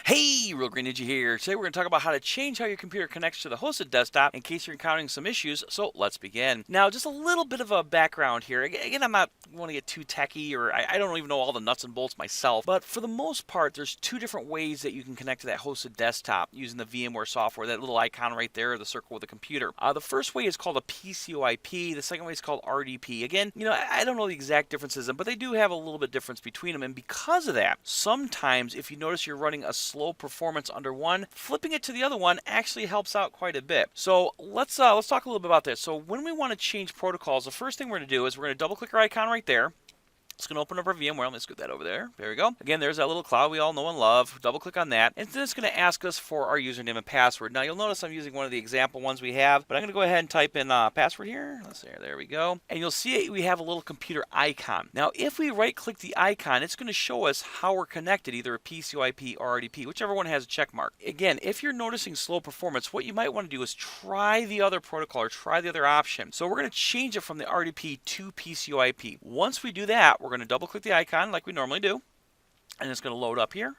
Hey, Real Green Ninja here. Today we're going to talk about how to change how your computer connects to the hosted desktop in case you're encountering some issues. So let's begin. Now, just a little bit of a background here. Again, I'm not want to get too techy, or I don't even know all the nuts and bolts myself. But for the most part, there's two different ways that you can connect to that hosted desktop using the VMware software. That little icon right there, the circle with the computer. The first way is called a PCoIP. The second way is called RDP. Again, I don't know the exact differences, but they do have a little bit difference between them. And because of that, sometimes if you notice you're running a slow performance under one, flipping it to the other one actually helps out quite a bit. So let's talk a little bit about this. So when we want to change protocols, the first thing we're going to do is we're going to double click our icon right there. It's going to open up our VMware. Let me scoot that over there. There we go. Again, there's that little cloud we all know and love. Double click on that. And then it's going to ask us for our username and password. Now, you'll notice I'm using one of the example ones we have, but I'm going to go ahead and type in password here. Let's see. There we go. And you'll see we have a little computer icon. Now, if we right click the icon, it's going to show us how we're connected, either a PCoIP or RDP, whichever one has a check mark. Again, if you're noticing slow performance, what you might want to do is try the other protocol or try the other option. So we're going to change it from the RDP to PCoIP. Once we do that, we're going to double click the icon like we normally do, and it's going to load up here.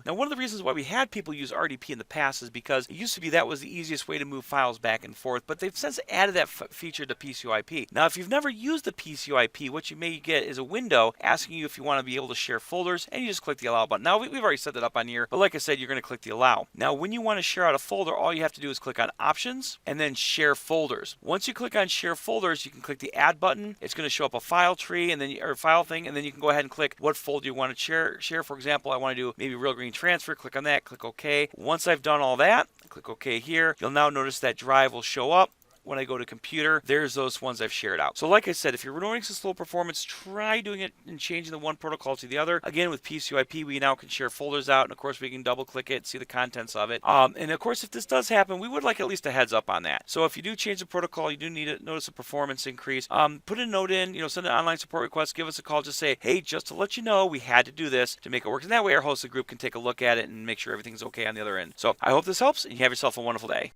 Now, one of the reasons why we had people use RDP in the past is because it used to be that was the easiest way to move files back and forth, but they've since added that feature to PCoIP. Now, if you've never used the PCoIP, what you may get is a window asking you if you want to be able to share folders, and you just click the allow button. Now, we've already set that up on here, but like I said, you're going to click the allow. Now, when you want to share out a folder, all you have to do is click on options and then share folders. Once you click on share folders, you can click the add button. It's going to show up a file tree and then or file thing, and then you can go ahead and click what folder you want to share. For example, I want to do maybe Real Green Transfer. Click on that, click OK. Once I've done all that, click OK here. You'll now notice that drive will show up. When I go to computer, there's those ones I've shared out. So like I said, if you're noticing slow performance, try doing it and changing the one protocol to the other. Again, with PCoIP, we now can share folders out, and of course, we can double click it, see the contents of it. And of course, if this does happen, we would like at least a heads up on that. So if you do change the protocol, you do need to notice a performance increase. Put a note in, send an online support request, give us a call, just say, hey, just to let you know, we had to do this to make it work. And that way, our hosted group can take a look at it and make sure everything's okay on the other end. So I hope this helps, and you have yourself a wonderful day.